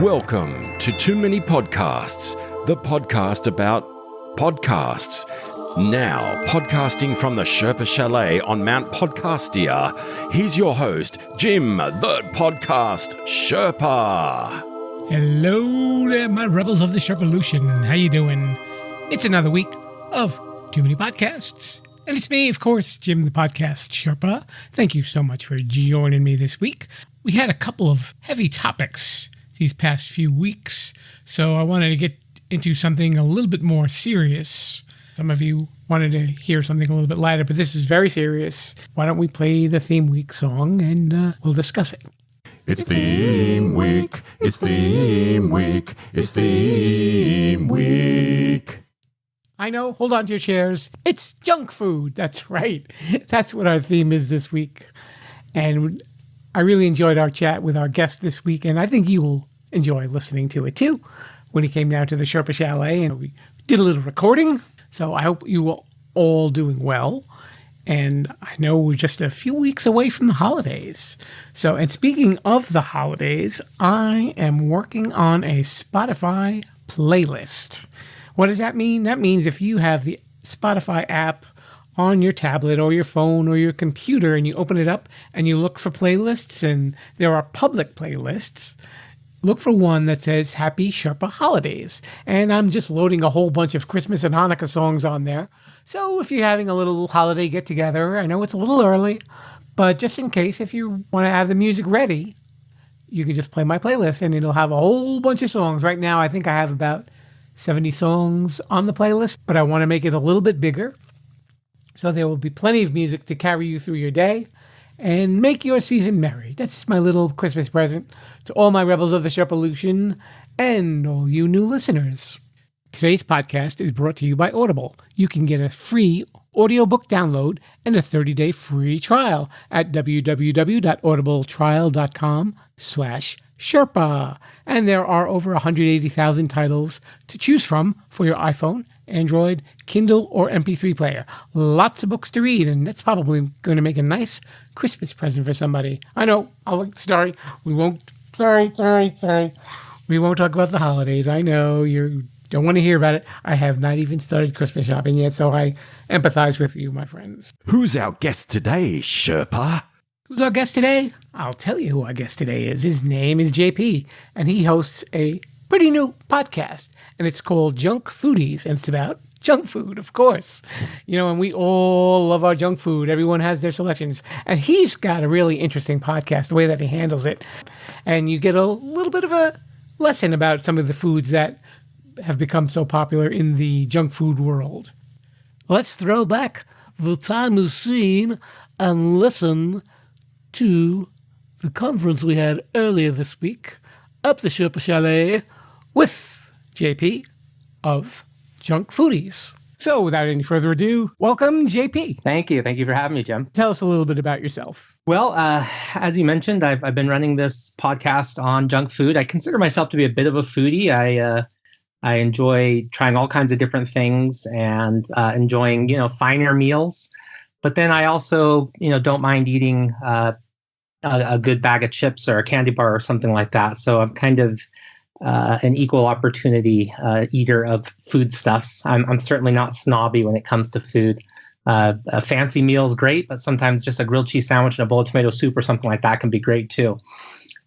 Welcome to Too Many Podcasts, the podcast about podcasts. Now, podcasting from the Sherpa Chalet on Mount Podcastia, here's your host, Jim, the podcast Sherpa. Hello there, my rebels of the Sherpalution. How you doing? It's another week of Too Many Podcasts. And it's me, of course, Jim, the podcast Sherpa. Thank you so much for joining me this week. We had a couple of heavy topics these past few weeks, so I wanted to get into something a little bit more serious. Some of you wanted to hear something a little bit lighter, but this is very serious. Why don't we play the theme week song and we'll discuss it. It's theme week, it's theme week, it's theme week. I know, hold on to your chairs. It's junk food. That's right. That's what our theme is this week. And I really enjoyed our chat with our guest this week, and I think you will enjoy listening to it too when he came down to the Sherpa Chalet and we did a little recording. So I hope you are all doing well. And I know we're just a few weeks away from the holidays. So, and speaking of the holidays, I am working on a Spotify playlist. What does that mean? That means if you have the Spotify app on your tablet or your phone or your computer and you open it up and you look for playlists, and there are public playlists, look for one that says Happy Sherpa Holidays. And I'm just loading a whole bunch of Christmas and Hanukkah songs on there. So if you're having a little holiday get-together, I know it's a little early, but just in case, if you want to have the music ready, you can just play my playlist and it'll have a whole bunch of songs. Right now, I think I have about 70 songs on the playlist, but I want to make it a little bit bigger. So there will be plenty of music to carry you through your day and make your season merry. That's my little Christmas present to all my rebels of the Sherpalution and all you new listeners. Today's podcast is brought to you by Audible. You can get a free audiobook download and a 30-day free trial at www.audibletrial.com/Sherpa. And there are over 180,000 titles to choose from for your iPhone, Android, Kindle, or MP3 player. Lots of books to read, and that's probably going to make a nice Christmas present for somebody. I know. We won't talk about the holidays. I know you don't want to hear about it. I have not even started Christmas shopping yet, so I empathize with you, my friends. Who's our guest today, Sherpa? Who's our guest today? I'll tell you who our guest today is. His name is JP, and he hosts a pretty new podcast, and it's called Junk Foodies, and it's about junk food, of course. You know, and we all love our junk food. Everyone has their selections, and he's got a really interesting podcast, the way that he handles it, and you get a little bit of a lesson about some of the foods that have become so popular in the junk food world. Let's throw back the time machine and listen to the conference we had earlier this week up the Sherpa Chalet with JP of Junk Foodies. So without any further ado, welcome, JP. Thank you. Thank you for having me, Jim. Tell us a little bit about yourself. Well, as you mentioned, I've been running this podcast on junk food. I consider myself to be a bit of a foodie. I enjoy trying all kinds of different things and enjoying, finer meals. But then I also, don't mind eating a good bag of chips or a candy bar or something like that. So I'm kind of an equal opportunity eater of foodstuffs. I'm certainly not snobby when it comes to food. A fancy meal is great, but sometimes just a grilled cheese sandwich and a bowl of tomato soup or something like that can be great too.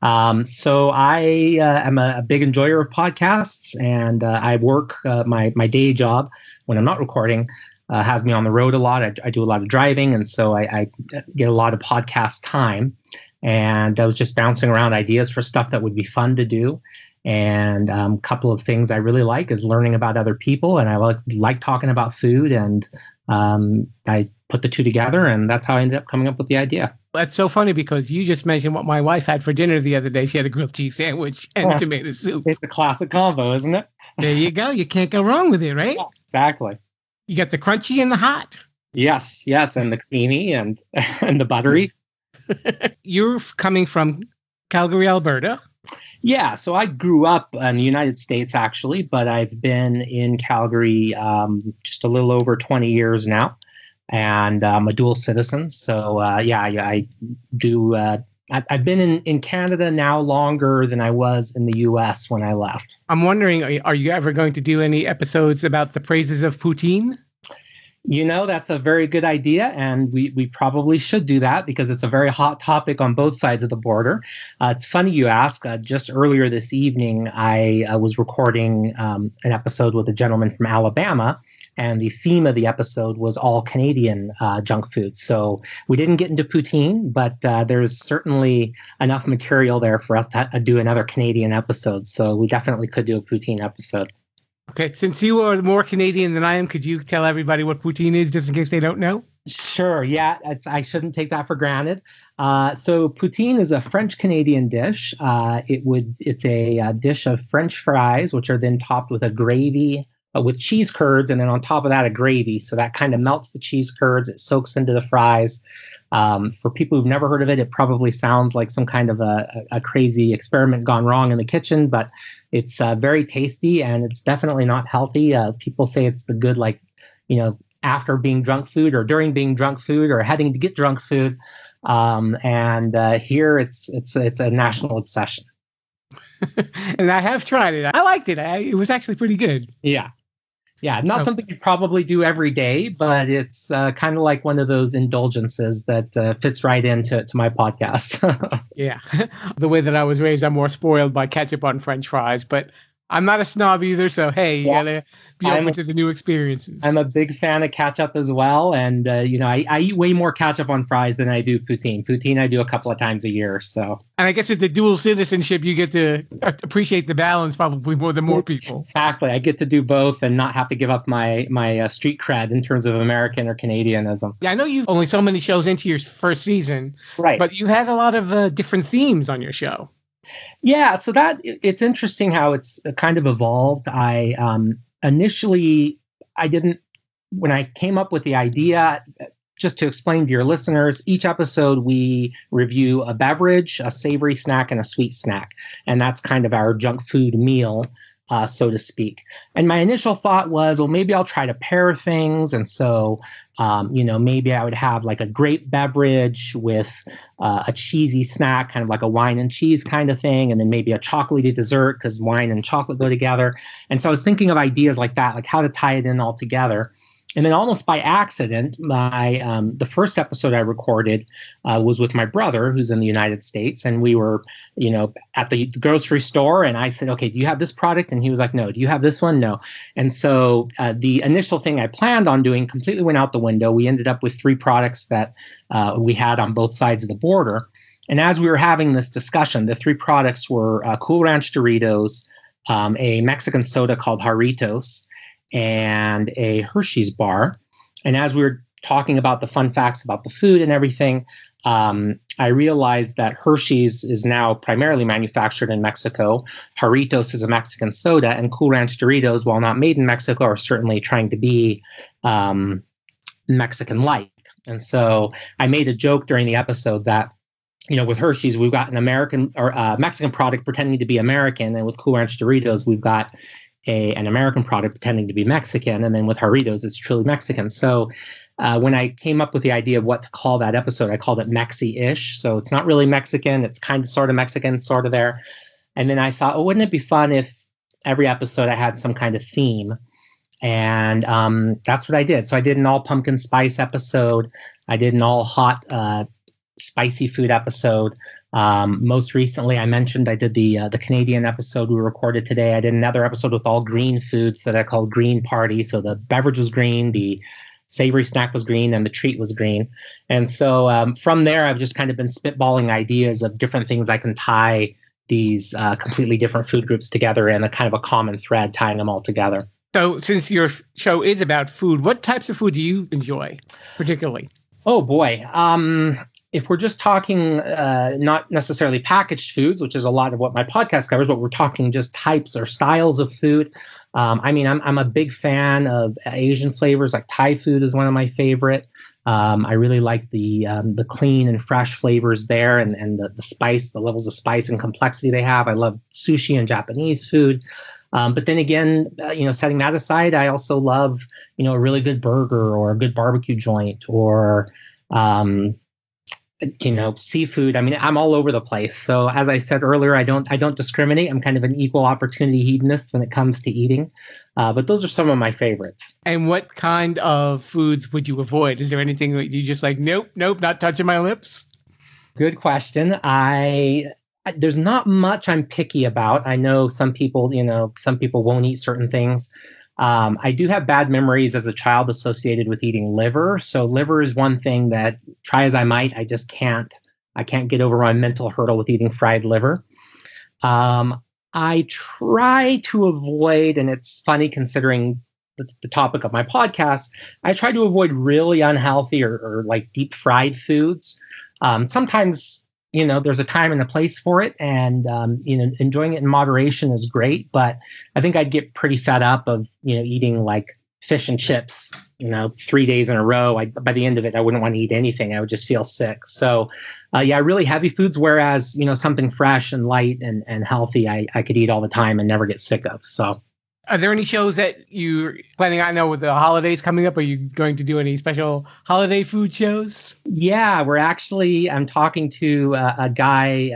So I am a big enjoyer of podcasts, and I work my day job when I'm not recording has me on the road a lot. I do a lot of driving, and so I get a lot of podcast time. And I was just bouncing around ideas for stuff that would be fun to do. And a couple of things I really like is learning about other people, and I like talking about food. And I put the two together, and that's how I ended up coming up with the idea. That's so funny because you just mentioned what my wife had for dinner the other day. She had a grilled cheese sandwich and tomato soup. It's a classic combo, isn't it? There you go. You can't go wrong with it, right? Yeah, exactly. You got the crunchy and the hot. Yes, and the creamy and the buttery. You're coming from Calgary, Alberta. Yeah, so I grew up in the United States, actually, but I've been in Calgary just a little over 20 years now. And I'm a dual citizen. So, I do I've been in Canada now longer than I was in the US when I left. I'm wondering, are you ever going to do any episodes about the praises of poutine? That's a very good idea, and we probably should do that because it's a very hot topic on both sides of the border. It's funny you ask. Just earlier this evening, I was recording an episode with a gentleman from Alabama, and the theme of the episode was all Canadian junk food. So we didn't get into poutine, but there's certainly enough material there for us to do another Canadian episode. So we definitely could do a poutine episode. Okay, since you are more Canadian than I am, could you tell everybody what poutine is, just in case they don't know? Sure. Yeah, I shouldn't take that for granted. So poutine is a French-Canadian dish. It's a dish of French fries, which are then topped with a gravy with cheese curds, and then on top of that, a gravy. So that kind of melts the cheese curds. It soaks into the fries. For people who've never heard of it, it probably sounds like some kind of a crazy experiment gone wrong in the kitchen, but it's very tasty, and it's definitely not healthy. People say it's the good, after being drunk food or during being drunk food or heading to get drunk food. And here it's a national obsession. And I have tried it. I liked it. It was actually pretty good. Yeah, not something you probably do every day, but it's kind of like one of those indulgences that fits right into my podcast. Yeah. The way that I was raised, I'm more spoiled by ketchup on French fries, but I'm not a snob either, so hey, you gotta be open to the new experiences. I'm a big fan of ketchup as well, and I eat way more ketchup on fries than I do poutine. Poutine I do a couple of times a year. So. And I guess with the dual citizenship, you get to appreciate the balance probably more than more people. Exactly, I get to do both and not have to give up my street cred in terms of American or Canadianism. Yeah, I know you've only so many shows into your first season, right? But you had a lot of different themes on your show. Yeah, so it's interesting how it's kind of evolved. Initially, when I came up with the idea, just to explain to your listeners, each episode we review a beverage, a savory snack, and a sweet snack. And that's kind of our junk food meal, so to speak. And my initial thought was, well, maybe I'll try to pair things. And so, maybe I would have like a grape beverage with a cheesy snack, kind of like a wine and cheese kind of thing. And then maybe a chocolatey dessert because wine and chocolate go together. And so I was thinking of ideas like that, like how to tie it in all together. And then almost by accident, the first episode I recorded was with my brother, who's in the United States. And we were, at the grocery store. And I said, okay, do you have this product? And he was like, no. Do you have this one? No. And so the initial thing I planned on doing completely went out the window. We ended up with 3 products that we had on both sides of the border. And as we were having this discussion, the 3 products were Cool Ranch Doritos, a Mexican soda called Jarritos, and a Hershey's bar. And as we were talking about the fun facts about the food and everything, I realized that Hershey's is now primarily manufactured in Mexico. Jarritos is a Mexican soda, and Cool Ranch Doritos, while not made in Mexico, are certainly trying to be Mexican-like. And so I made a joke during the episode that, with Hershey's, we've got an American or Mexican product pretending to be American, and with Cool Ranch Doritos, we've got an American product pretending to be Mexican, and then with Jarritos, it's truly Mexican. So when I came up with the idea of what to call that episode, I called it Mexi-ish. So it's not really Mexican. It's kind of sort of Mexican, sort of there. And then I thought, oh, wouldn't it be fun if every episode I had some kind of theme? And that's what I did. So I did an all pumpkin spice episode. I did an all hot spicy food episode. Most recently, I mentioned I did the Canadian episode we recorded today. I did another episode with all green foods that I called Green Party. So the beverage was green, the savory snack was green, and the treat was green. And so from there, I've just kind of been spitballing ideas of different things I can tie these completely different food groups together in a kind of a common thread, tying them all together. So since your show is about food, what types of food do you enjoy particularly? Oh, boy. If we're just talking not necessarily packaged foods, which is a lot of what my podcast covers, but we're talking just types or styles of food. I'm a big fan of Asian flavors, like Thai food is one of my favorite. I really like the clean and fresh flavors there and the spice, the levels of spice and complexity they have. I love sushi and Japanese food. But then again, setting that aside, I also love, a really good burger or a good barbecue joint or seafood. I mean, I'm all over the place. So as I said earlier, I don't discriminate. I'm kind of an equal opportunity hedonist when it comes to eating. But those are some of my favorites. And what kind of foods would you avoid? Is there anything that you just like, nope, not touching my lips? Good question. There's not much I'm picky about. I know some people won't eat certain things. I do have bad memories as a child associated with eating liver. So liver is one thing that, try as I might, I just can't. I can't get over my mental hurdle with eating fried liver. I try to avoid, and it's funny considering the topic of my podcast, I try to avoid really unhealthy or like deep fried foods. Sometimes, there's a time and a place for it, and, enjoying it in moderation is great. But I think I'd get pretty fed up of, eating like fish and chips, 3 days in a row. By the end of it, I wouldn't want to eat anything. I would just feel sick. So, really heavy foods, whereas, something fresh and light and healthy, I could eat all the time and never get sick of. So. Are there any shows that you're planning on? I know with the holidays coming up, are you going to do any special holiday food shows? Yeah, I'm talking to a guy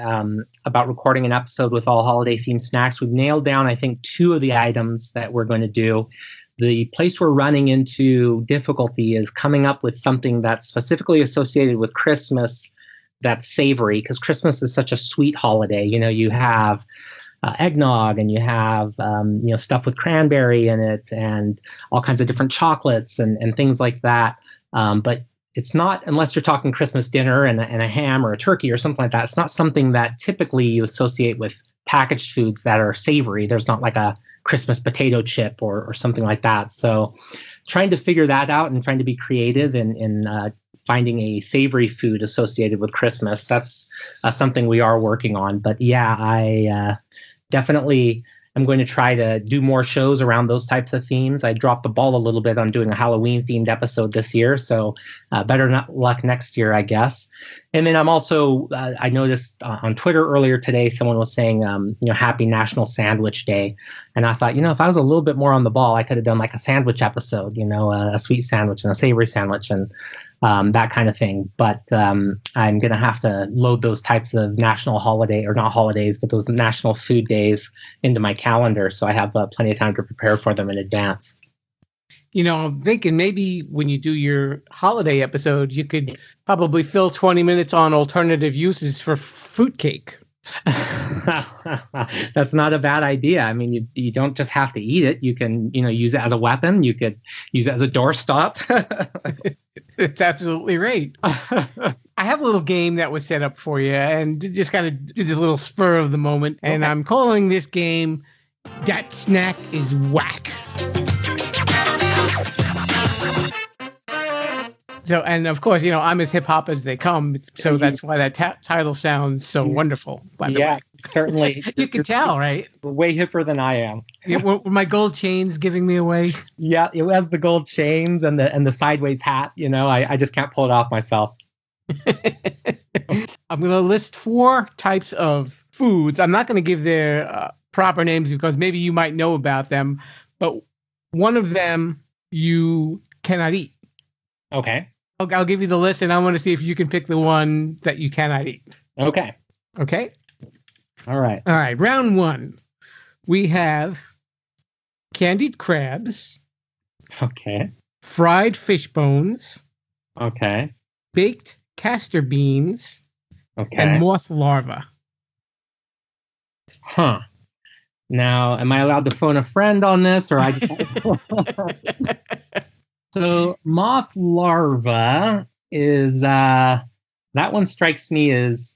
about recording an episode with all holiday themed snacks. We've nailed down, I think, 2 of the items that we're going to do. The place we're running into difficulty is coming up with something that's specifically associated with Christmas that's savory, because Christmas is such a sweet holiday. You have eggnog, and you have stuff with cranberry in it, and all kinds of different chocolates and things like that. But it's not, unless you're talking Christmas dinner and a ham or a turkey or something like that, it's not something that typically you associate with packaged foods that are savory. There's not like a Christmas potato chip or something like that. So trying to figure that out and trying to be creative in finding a savory food associated with Christmas. That's something we are working on. But yeah, I definitely I'm going to try to do more shows around those types of themes. I dropped the ball a little bit on doing a Halloween themed episode this year, so better luck next year, I guess. And then I'm also, I noticed on Twitter earlier today, someone was saying, Happy National Sandwich Day. And I thought, if I was a little bit more on the ball, I could have done like a sandwich episode, a sweet sandwich and a savory sandwich and that kind of thing. But I'm going to have to load those types of national holiday, or not holidays, but those national food days into my calendar. So I have plenty of time to prepare for them in advance. I'm thinking maybe when you do your holiday episode, you could probably fill 20 minutes on alternative uses for fruitcake. That's not a bad idea. I mean, you don't just have to eat it. You can, use it as a weapon. You could use it as a doorstop. It's absolutely right. I have a little game that was set up for you, and just kind of did this little spur of the moment. And okay. I'm calling this game "That Snack is Whack." So, and of course, I'm as hip hop as they come. So that's why that title sounds so wonderful. By the way, certainly. You can tell, right? Way hipper than I am. Were my gold chains giving me away? Yeah, it has the gold chains and the sideways hat. I just can't pull it off myself. I'm going to list 4 types of foods. I'm not going to give their proper names because maybe you might know about them, but one of them you cannot eat. Okay. I'll give you the list, and I want to see if you can pick the one that you cannot eat. Okay. Okay? All right. All right. Round 1. We have candied crabs. Okay. Fried fish bones. Okay. Baked castor beans. Okay. And moth larvae. Huh. Now, am I allowed to phone a friend on this, or I just... So moth larva is, that one strikes me as,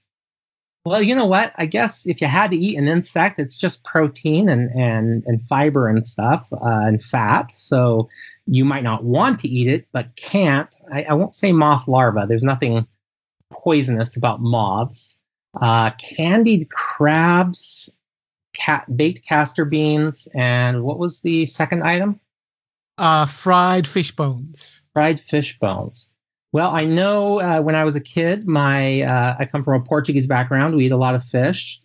well, you know what? I guess if you had to eat an insect, it's just protein and fiber and stuff and fat. So you might not want to eat it, but can't. I won't say moth larva. There's nothing poisonous about moths. Candied crabs, baked castor beans, and what was the second item? Fried fish bones. Fried fish bones. Well, I know when I was a kid, I come from a Portuguese background. We eat a lot of fish.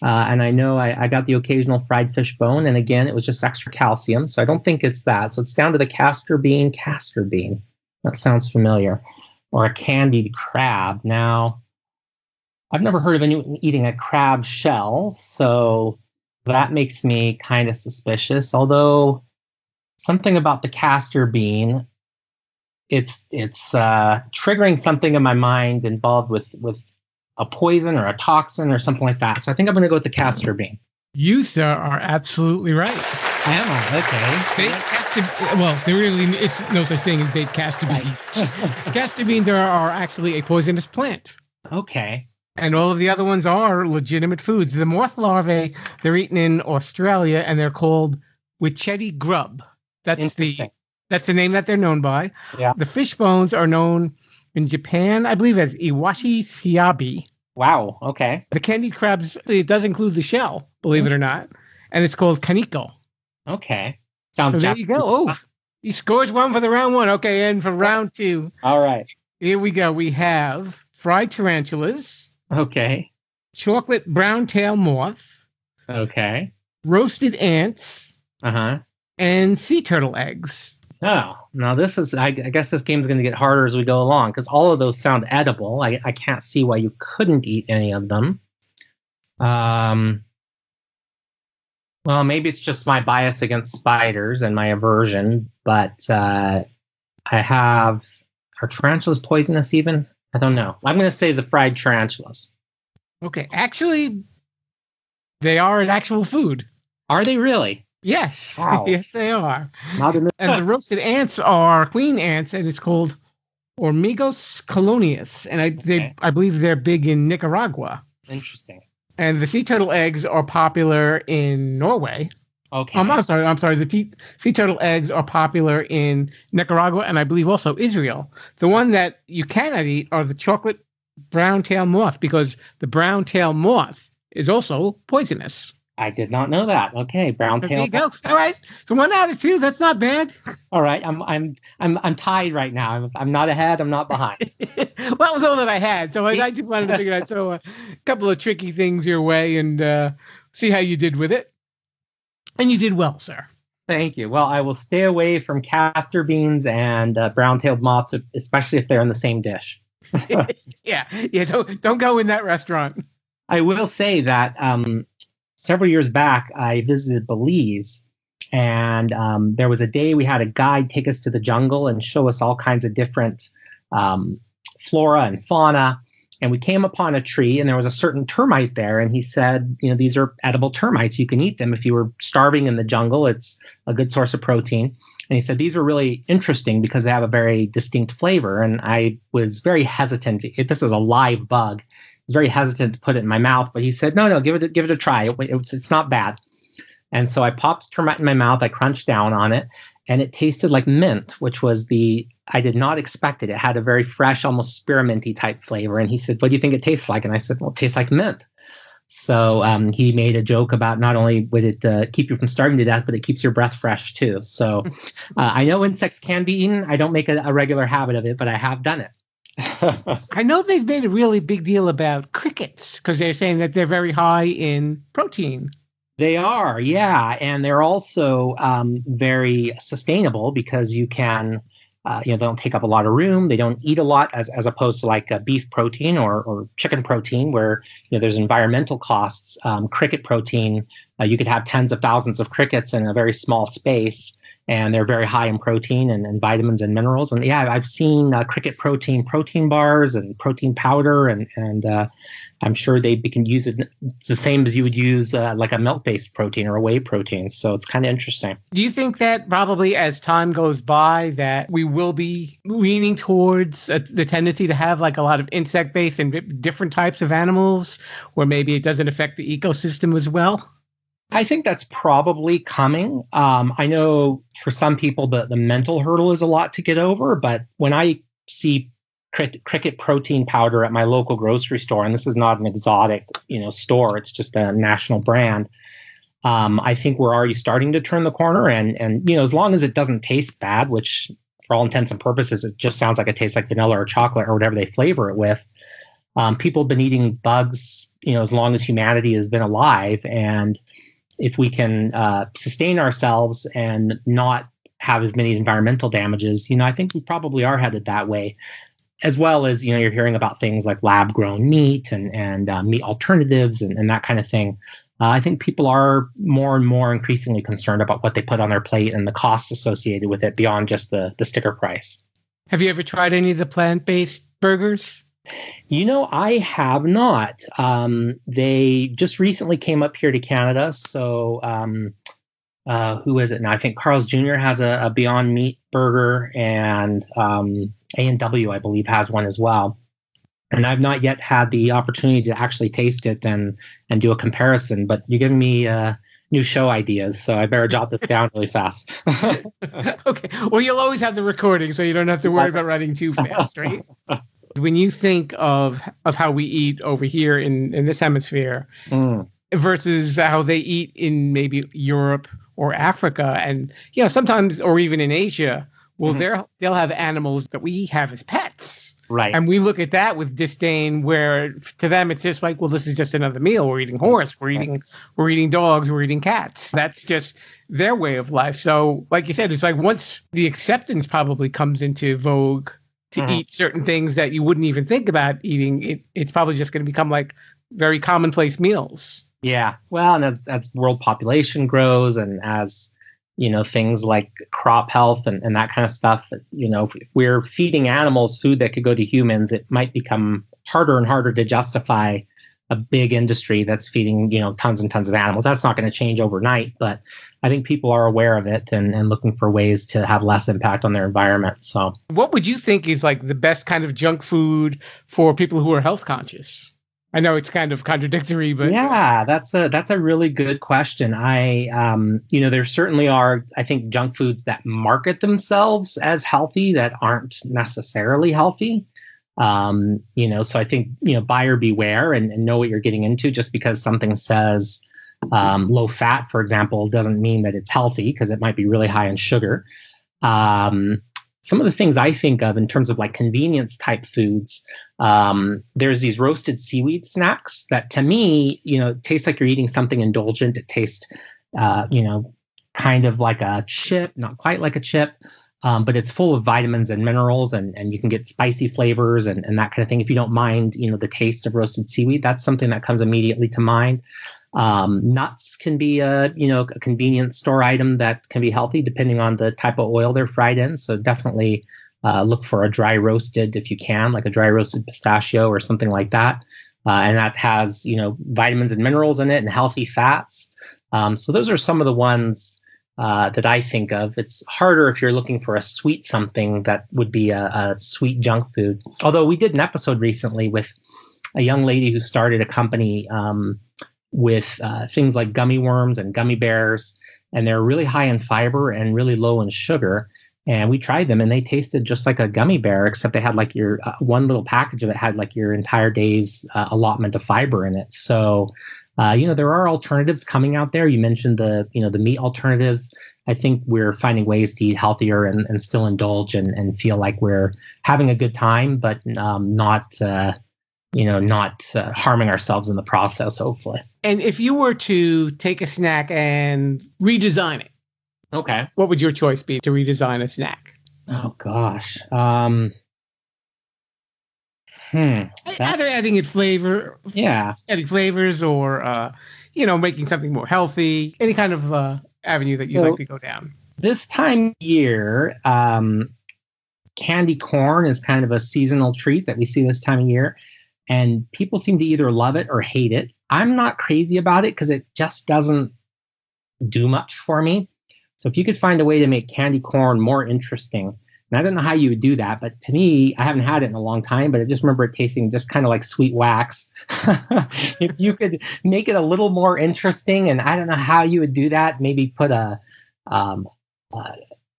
And I know I got the occasional fried fish bone. And again, it was just extra calcium. So I don't think it's that. So it's down to the castor bean. That sounds familiar. Or a candied crab. Now, I've never heard of anyone eating a crab shell, so that makes me kind of suspicious. Although something about the castor bean, it's triggering something in my mind involved with a poison or a toxin or something like that. So I think I'm going to go with the castor bean. You, sir, are absolutely right. Am I? Okay. There really is no such thing as baked castor beans. Castor beans are actually a poisonous plant. Okay. And all of the other ones are legitimate foods. The moth larvae, they're eaten in Australia, and they're called witchetti grub. That's the name that they're known by. Yeah. The fish bones are known in Japan, I believe, as iwashi siabi. Wow. Okay. The candied crabs, it does include the shell, believe it or not. And it's called kaniko. Okay. Sounds So there you go. Oh, he scores one for the round one. Okay, and for round two. All right. Here we go. We have fried tarantulas. Okay. Chocolate brown tail moth. Okay. Roasted ants. Uh-huh. And sea turtle eggs. Oh, now this is, I guess this game's going to get harder as we go along because all of those sound edible. I can't see why you couldn't eat any of them. Well, maybe it's just my bias against spiders and my aversion, but are tarantulas poisonous even? I don't know. I'm going to say the fried tarantulas. Okay, actually, they are an actual food. Are they really? Yes. Wow. Yes, they are. And the roasted ants are queen ants, and it's called Hormigos colonius. And I believe they're big in Nicaragua. Interesting. And the sea turtle eggs are popular in Norway. Okay. I'm sorry. The sea turtle eggs are popular in Nicaragua and I believe also Israel. The one that you cannot eat are the chocolate brown tail moth because the brown tail moth is also poisonous. I did not know that. Okay, brown tail. There you go. All right. So 1 out of 2. That's not bad. All right. I'm tied right now. I'm not ahead. I'm not behind. Well, that was all that I had. So I just wanted to figure I'd throw a couple of tricky things your way and see how you did with it. And you did well, sir. Thank you. Well, I will stay away from castor beans and brown-tailed moths, especially if they're in the same dish. Yeah. Don't go in that restaurant. I will say that several years back, I visited Belize, and there was a day we had a guide take us to the jungle and show us all kinds of different flora and fauna. And we came upon a tree, and there was a certain termite there. And he said, these are edible termites. You can eat them if you were starving in the jungle. It's a good source of protein. And he said, these are really interesting because they have a very distinct flavor. And I was very hesitant. This is a live bug. I was very hesitant to put it in my mouth. But he said, no, give it a try. It's not bad. And so I popped termite in my mouth. I crunched down on it. And it tasted like mint, which was I did not expect it. It had a very fresh, almost spearminty type flavor. And he said, what do you think it tastes like? And I said, well, it tastes like mint. So he made a joke about not only would it keep you from starving to death, but it keeps your breath fresh too. So I know insects can be eaten. I don't make a regular habit of it, but I have done it. I know they've made a really big deal about crickets because they're saying that they're very high in protein. They are, yeah. And they're also very sustainable because you can, they don't take up a lot of room. They don't eat a lot as opposed to like beef protein or chicken protein where, there's environmental costs. Cricket protein, you could have tens of thousands of crickets in a very small space. And they're very high in protein and vitamins and minerals. And yeah, I've seen cricket protein bars and protein powder and I'm sure they can use it the same as you would use like a milk-based protein or a whey protein. So it's kind of interesting. Do you think that probably as time goes by that we will be leaning towards the tendency to have like a lot of insect-based and different types of animals where maybe it doesn't affect the ecosystem as well? I think that's probably coming. I know for some people the mental hurdle is a lot to get over, but when I see cricket protein powder at my local grocery store, and this is not an exotic, store, it's just a national brand. I think we're already starting to turn the corner, and as long as it doesn't taste bad, which for all intents and purposes, it just sounds like it tastes like vanilla or chocolate or whatever they flavor it with. People have been eating bugs, as long as humanity has been alive, and if we can sustain ourselves and not have as many environmental damages, I think we probably are headed that way. as well as, you're hearing about things like lab grown meat and meat alternatives and that kind of thing. I think people are more and more increasingly concerned about what they put on their plate and the costs associated with it beyond just the sticker price. Have you ever tried any of the plant-based burgers? I have not. They just recently came up here to Canada. So who is it now? I think Carl's Jr. has a Beyond Meat burger, and A&W, I believe, has one as well. And I've not yet had the opportunity to actually taste it and do a comparison, but you're giving me new show ideas, so I better jot this down really fast. Okay. Well, you'll always have the recording, so you don't have to worry about running too fast, right? When you think of how we eat over here in this hemisphere versus how they eat in maybe Europe or Africa, and sometimes, or even in Asia, well, they'll have animals that we have as pets. Right. And we look at that with disdain, where to them it's just like, well, this is just another meal. We're eating horse, we're eating dogs, we're eating cats. That's just their way of life. So like you said, it's like once the acceptance probably comes into vogue to eat certain things that you wouldn't even think about eating, it's probably just going to become like very commonplace meals. Yeah. Well, and as world population grows, and as things like crop health and that kind of stuff, if we're feeding animals food that could go to humans, it might become harder and harder to justify a big industry that's feeding, tons and tons of animals. That's not going to change overnight, but I think people are aware of it and looking for ways to have less impact on their environment. So what would you think is like the best kind of junk food for people who are health conscious? I know it's kind of contradictory, but yeah, that's a really good question. There certainly are, I think, junk foods that market themselves as healthy that aren't necessarily healthy. So I think, buyer beware and know what you're getting into. Just because something says low fat, for example, doesn't mean that it's healthy, because it might be really high in sugar. Some of the things I think of in terms of like convenience type foods, there's these roasted seaweed snacks that to me, taste like you're eating something indulgent. It tastes, kind of like a chip, not quite like a chip, but it's full of vitamins and minerals, and you can get spicy flavors and that kind of thing. If you don't mind, the taste of roasted seaweed, that's something that comes immediately to mind. Nuts can be a convenience store item that can be healthy depending on the type of oil they're fried in. So definitely look for a dry roasted if you can, like a dry roasted pistachio or something like that. And that has, vitamins and minerals in it and healthy fats. So those are some of the ones that I think of. It's harder if you're looking for a sweet something that would be a sweet junk food. Although we did an episode recently with a young lady who started a company with things like gummy worms and gummy bears, and they're really high in fiber and really low in sugar. And we tried them, and they tasted just like a gummy bear, except they had like your one little package of it had like your entire day's allotment of fiber in it. So, there are alternatives coming out there. You mentioned the meat alternatives. I think we're finding ways to eat healthier and still indulge and feel like we're having a good time, but not harming ourselves in the process, hopefully. And if you were to take a snack and redesign it, okay, what would your choice be to redesign a snack? Oh gosh. Either adding it flavor, adding flavors, or making something more healthy. Any kind of avenue that you'd like to go down. This time of year, candy corn is kind of a seasonal treat that we see this time of year, and people seem to either love it or hate it. I'm not crazy about it because it just doesn't do much for me. So if you could find a way to make candy corn more interesting, and I don't know how you would do that, but to me, I haven't had it in a long time, but I just remember it tasting just kind of like sweet wax. If you could make it a little more interesting, and I don't know how you would do that, maybe put a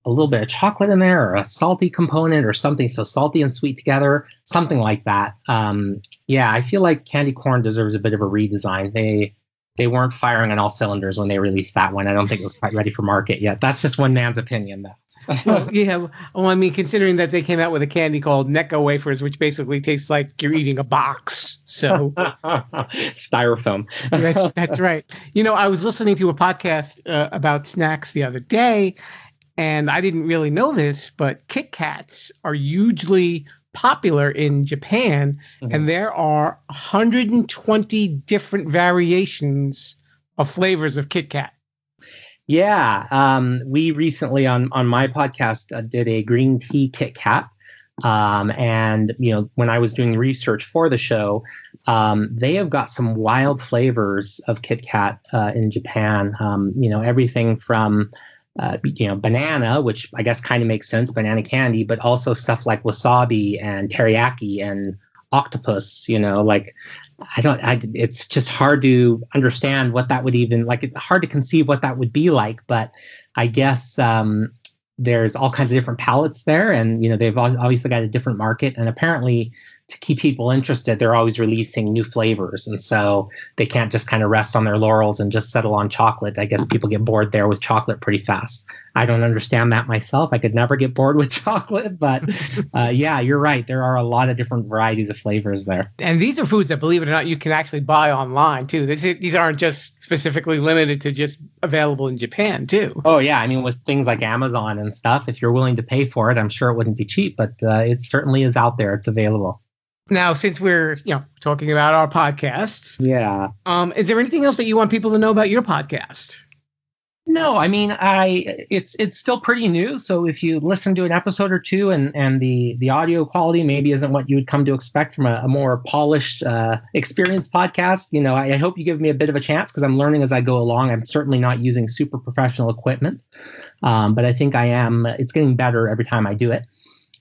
little bit of chocolate in there, or a salty component, or something so salty and sweet together, something like that. I feel like candy corn deserves a bit of a redesign. They weren't firing on all cylinders when they released that one. I don't think it was quite ready for market yet. That's just one man's opinion, though. Well, I mean, considering that they came out with a candy called Necco wafers, which basically tastes like you're eating a box. So styrofoam. That's right. I was listening to a podcast about snacks the other day, and I didn't really know this, but Kit Kats are hugely popular in Japan, and there are 120 different variations of flavors of Kit Kat. Yeah, we recently on my podcast did a green tea Kit Kat. And when I was doing research for the show, they have got some wild flavors of Kit Kat in Japan. Everything from banana, which I guess kind of makes sense, banana candy, but also stuff like wasabi and teriyaki and octopus. It's just hard to understand what that would even like. It's hard to conceive what that would be like, but I guess there's all kinds of different palettes there, and they've obviously got a different market, and apparently to keep people interested, they're always releasing new flavors, and so they can't just kind of rest on their laurels and just settle on chocolate. I guess people get bored there with chocolate pretty fast. I don't understand that myself. I could never get bored with chocolate, but yeah, you're right. There are a lot of different varieties of flavors there. And these are foods that, believe it or not, you can actually buy online too. These aren't just specifically limited to just available in Japan too. Oh yeah, I mean, with things like Amazon and stuff, if you're willing to pay for it, I'm sure it wouldn't be cheap, but it certainly is out there. It's available. Now, since we're talking about our podcasts, is there anything else that you want people to know about your podcast? No, I mean, it's still pretty new. So if you listen to an episode or two and the audio quality maybe isn't what you would come to expect from a more polished, experienced podcast, I hope you give me a bit of a chance because I'm learning as I go along. I'm certainly not using super professional equipment, but I think I am. It's getting better every time I do it.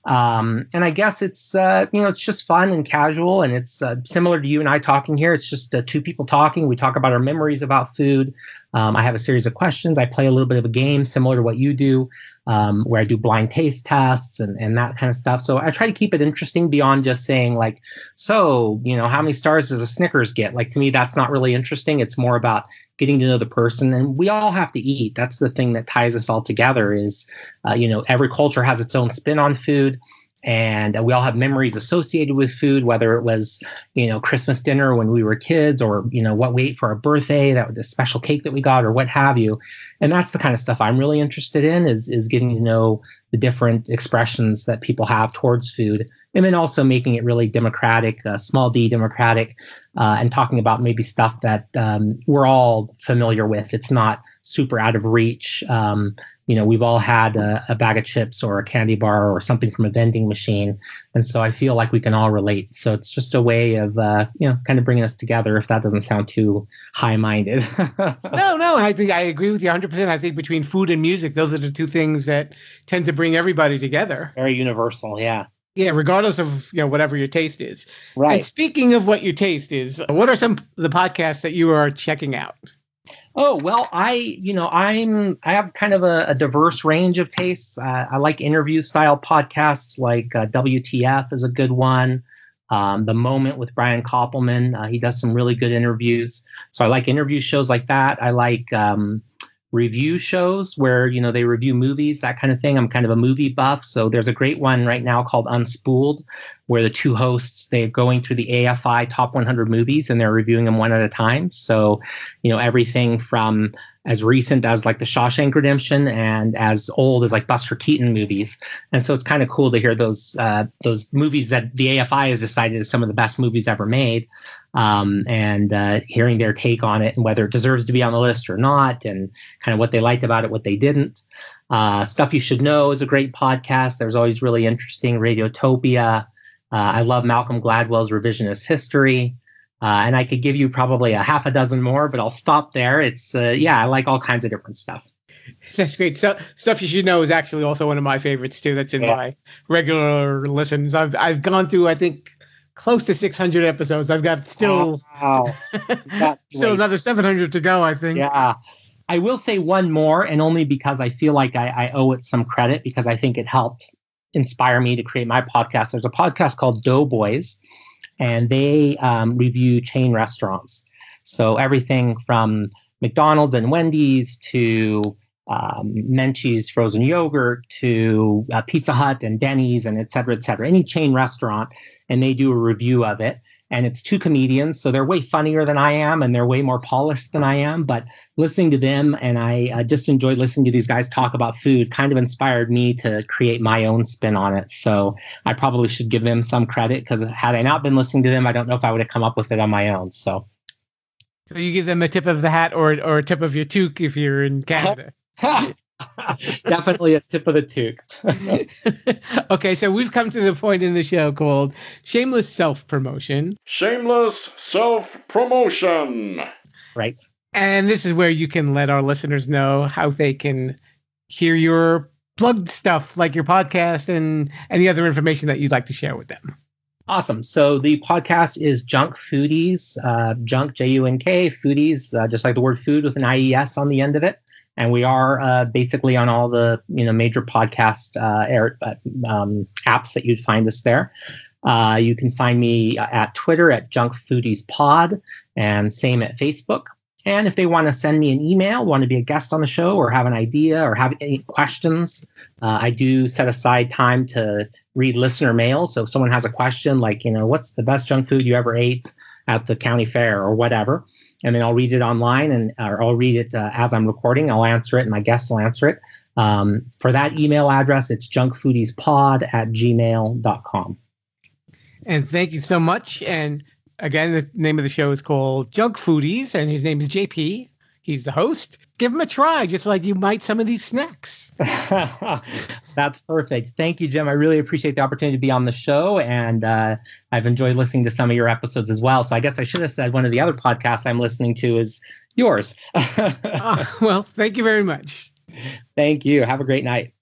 And I guess it's just fun and casual, and it's similar to you and I talking here. It's just two people talking. We talk about our memories about food. I have a series of questions. I play a little bit of a game similar to what you do, where I do blind taste tests and that kind of stuff. So I try to keep it interesting beyond just saying like, so, how many stars does a Snickers get? Like, to me, that's not really interesting. It's more about getting to know the person, and we all have to eat. That's the thing that ties us all together is, every culture has its own spin on food. And we all have memories associated with food, whether it was, Christmas dinner when we were kids or, what we ate for our birthday, that was the special cake that we got or what have you. And that's the kind of stuff I'm really interested in is getting to know the different expressions that people have towards food. And then also making it really democratic, small d democratic, and talking about maybe stuff that we're all familiar with. It's not super out of reach. We've all had a bag of chips or a candy bar or something from a vending machine. And so I feel like we can all relate. So it's just a way of, kind of bringing us together, if that doesn't sound too high-minded. No, I think I agree with you 100%. I think between food and music, those are the two things that tend to bring everybody together. Very universal, yeah. Yeah, regardless of whatever your taste is. Right. And speaking of what your taste is, what are some of the podcasts that you are checking out? Oh, well, I have kind of a diverse range of tastes. I like interview style podcasts like WTF is a good one. The Moment with Brian Koppelman. He does some really good interviews. So I like interview shows like that. I like review shows where, they review movies, that kind of thing. I'm kind of a movie buff. So there's a great one right now called Unspooled, where the two hosts, they're going through the AFI top 100 movies and they're reviewing them one at a time. So, everything from as recent as like the Shawshank Redemption and as old as like Buster Keaton movies. And so it's kind of cool to hear those movies that the AFI has decided is some of the best movies ever made. And hearing their take on it and whether it deserves to be on the list or not, and kind of what they liked about it, what they didn't. Stuff You Should Know is a great podcast. There's always really interesting Radiotopia. I love Malcolm Gladwell's Revisionist History. And I could give you probably a half a dozen more, but I'll stop there. It's, I like all kinds of different stuff. That's great. So, Stuff You Should Know is actually also one of my favorites too. That's in my regular listens. I've gone through, I think, close to 600 episodes. I've got still another 700 to go, I think. Yeah. I will say one more, and only because I feel like I owe it some credit because I think it helped inspire me to create my podcast. There's a podcast called Doughboys, and they review chain restaurants. So everything from McDonald's and Wendy's to Menchie's frozen yogurt to Pizza Hut and Denny's and et cetera, any chain restaurant, and they do a review of it. and it's two comedians. So they're way funnier than I am, and they're way more polished than I am. But listening to them, and I just enjoyed listening to these guys talk about food, kind of inspired me to create my own spin on it. So I probably should give them some credit, because had I not been listening to them, I don't know if I would have come up with it on my own. So you give them a tip of the hat or a tip of your toque if you're in Canada. Definitely a tip of the toque. Okay, so we've come to the point in the show called Shameless Self-Promotion. Shameless self-promotion. Right. And this is where you can let our listeners know how they can hear your plugged stuff, like your podcast and any other information that you'd like to share with them. Awesome. So the podcast is Junk Foodies, Junk, Junk, Foodies, just like the word food with an IES on the end of it. And we are basically on all the major podcast apps that you'd find us there. You can find me at Twitter at Junk Foodies Pod, and same at Facebook. And if they want to send me an email, want to be a guest on the show, or have an idea, or have any questions, I do set aside time to read listener mail. So if someone has a question like, what's the best junk food you ever ate at the county fair or whatever, and then I'll read it online, or I'll read it as I'm recording. I'll answer it, and my guest will answer it. For that email address, it's junkfoodiespod@gmail.com. And thank you so much. And again, the name of the show is called Junk Foodies, and his name is JP. He's the host. Give him a try, just like you might some of these snacks. That's perfect. Thank you, Jim. I really appreciate the opportunity to be on the show, and I've enjoyed listening to some of your episodes as well. So I guess I should have said one of the other podcasts I'm listening to is yours. Well, thank you very much. Thank you. Have a great night.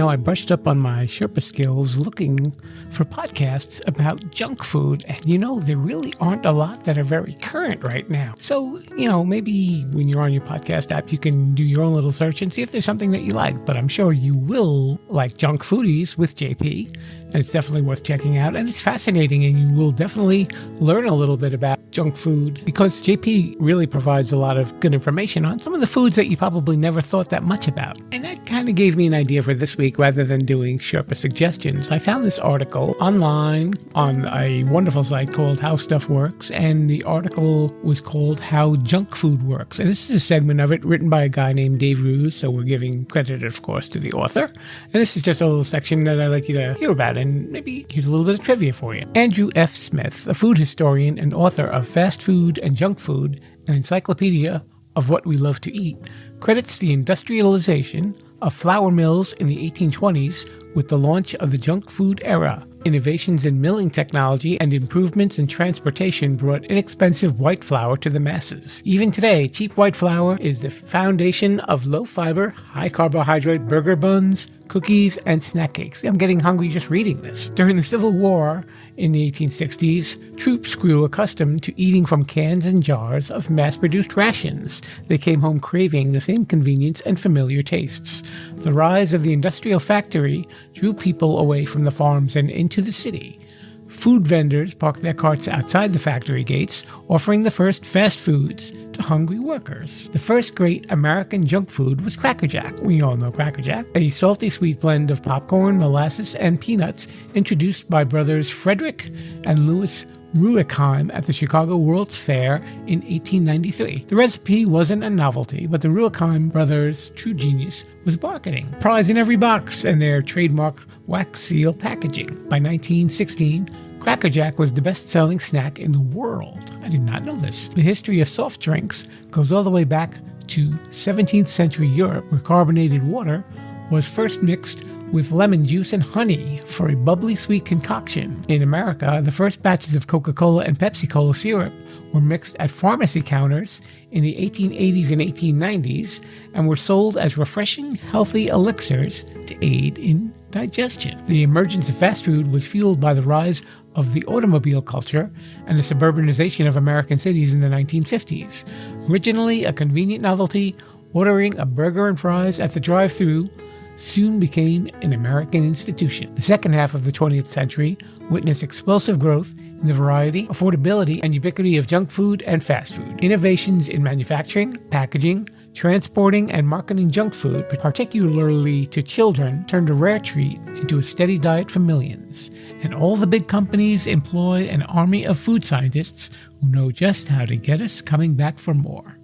I brushed up on my Sherpa skills looking for podcasts about junk food, and there really aren't a lot that are very current right now. So, maybe when you're on your podcast app, you can do your own little search and see if there's something that you like. But I'm sure you will like Junk Foodies with JP, and it's definitely worth checking out. And it's fascinating, and you will definitely learn a little bit about junk food, because JP really provides a lot of good information on some of the foods that you probably never thought that much about. And that kind of gave me an idea for this week. Rather than doing Sherpa suggestions, I found this article online on a wonderful site called How Stuff Works, and the article was called How Junk Food Works. And this is a segment of it written by a guy named Dave Ruse, so we're giving credit, of course, to the author. And this is just a little section that I'd like you to hear about, and maybe here's a little bit of trivia for you. Andrew F. Smith, a food historian and author of Fast Food and Junk Food, an encyclopedia of what we love to eat, credits the industrialization of flour mills in the 1820s with the launch of the junk food era. Innovations in milling technology and improvements in transportation brought inexpensive white flour to the masses. Even today, cheap white flour is the foundation of low-fiber, high-carbohydrate burger buns, cookies, and snack cakes. I'm getting hungry just reading this. During the Civil War in the 1860s, troops grew accustomed to eating from cans and jars of mass-produced rations. They came home craving the same convenience and familiar tastes. The rise of the industrial factory drew people away from the farms and into the city. Food vendors parked their carts outside the factory gates, offering the first fast foods to hungry workers. The first great American junk food was Cracker Jack. We all know Cracker Jack, a salty sweet blend of popcorn, molasses, and peanuts introduced by brothers Frederick and Louis Rueckheim at the Chicago World's Fair in 1893. The recipe wasn't a novelty, but the Rueckheim brothers' true genius was marketing. Prize in every box and their trademark wax seal packaging. By 1916, Cracker Jack was the best-selling snack in the world. I did not know this. The history of soft drinks goes all the way back to 17th century Europe, where carbonated water was first mixed with lemon juice and honey for a bubbly sweet concoction. In America, the first batches of Coca-Cola and Pepsi-Cola syrup were mixed at pharmacy counters in the 1880s and 1890s and were sold as refreshing, healthy elixirs to aid in digestion. The emergence of fast food was fueled by the rise of the automobile culture and the suburbanization of American cities in the 1950s. Originally a convenient novelty, ordering a burger and fries at the drive-thru soon became an American institution. The second half of the 20th century witnessed explosive growth in the variety, affordability, and ubiquity of junk food and fast food. Innovations in manufacturing, packaging, Transporting and marketing junk food, particularly to children, turned a rare treat into a steady diet for millions. And all the big companies employ an army of food scientists who know just how to get us coming back for more.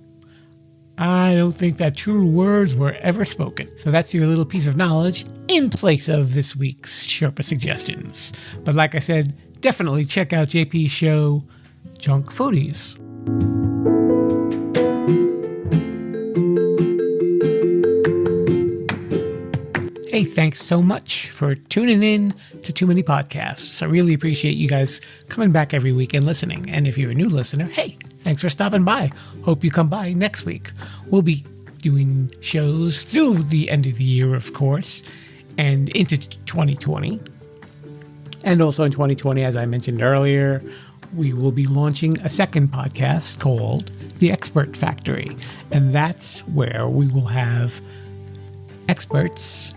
I don't think that true words were ever spoken. So that's your little piece of knowledge in place of this week's Sherpa suggestions. But like I said, definitely check out JP's show, Junk Foodies. Hey, thanks so much for tuning in to Too Many Podcasts. I really appreciate you guys coming back every week and listening. And if you're a new listener, hey, thanks for stopping by. Hope you come by next week. We'll be doing shows through the end of the year, of course, and into 2020. And also in 2020, as I mentioned earlier, we will be launching a second podcast called The Expert Factory. And that's where we will have experts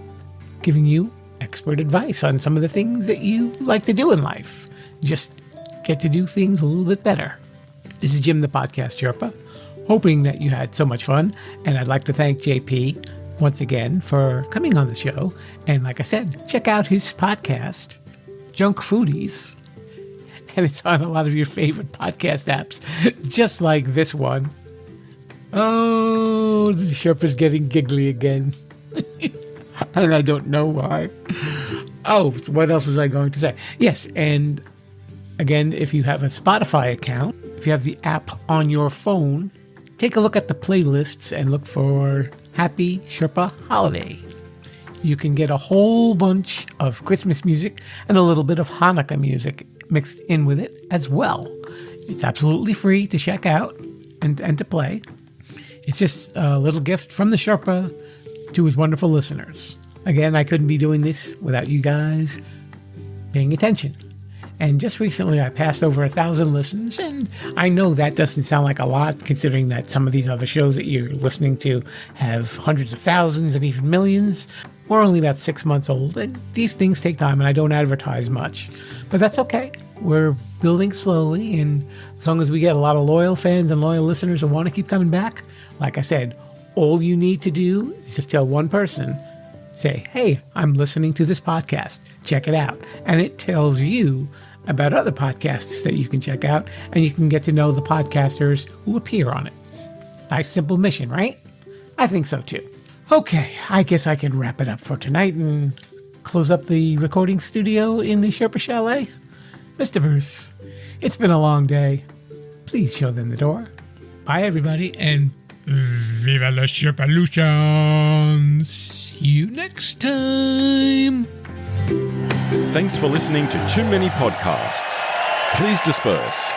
giving you expert advice on some of the things that you like to do in life. Just get to do things a little bit better. This is Jim the Podcast Sherpa, hoping that you had so much fun. And I'd like to thank JP once again for coming on the show. And like I said, check out his podcast, Junk Foodies. And it's on a lot of your favorite podcast apps, just like this one. Oh, the Sherpa's getting giggly again. And I don't know why. Oh, what else was I going to say? Yes, and again, if you have a Spotify account, if you have the app on your phone, take a look at the playlists and look for Happy Sherpa Holiday. You can get a whole bunch of Christmas music and a little bit of Hanukkah music mixed in with it as well. It's absolutely free to check out and to play. It's just a little gift from the Sherpa to his wonderful listeners. Again, I couldn't be doing this without you guys paying attention. And just recently I passed over 1,000 listens, and I know that doesn't sound like a lot considering that some of these other shows that you're listening to have hundreds of thousands and even millions. We're only about 6 months old, and these things take time, and I don't advertise much. But that's okay. We're building slowly, and as long as we get a lot of loyal fans and loyal listeners who want to keep coming back, like I said, all you need to do is just tell one person, say, hey, I'm listening to this podcast. Check it out. And it tells you about other podcasts that you can check out, and you can get to know the podcasters who appear on it. Nice, simple mission, right? I think so, too. Okay, I guess I can wrap it up for tonight and close up the recording studio in the Sherpa Chalet. Mr. Bruce, it's been a long day. Please show them the door. Bye, everybody, and viva la Sherpalution! See you next time! Thanks for listening to Too Many Podcasts. Please disperse.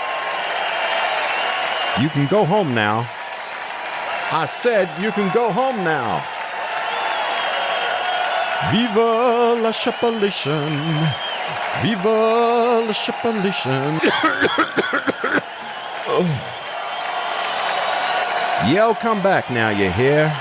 You can go home now. I said you can go home now. Viva la Sherpalution. Viva la Sherpalution. Oh. Yeah, I'll come back now, you hear?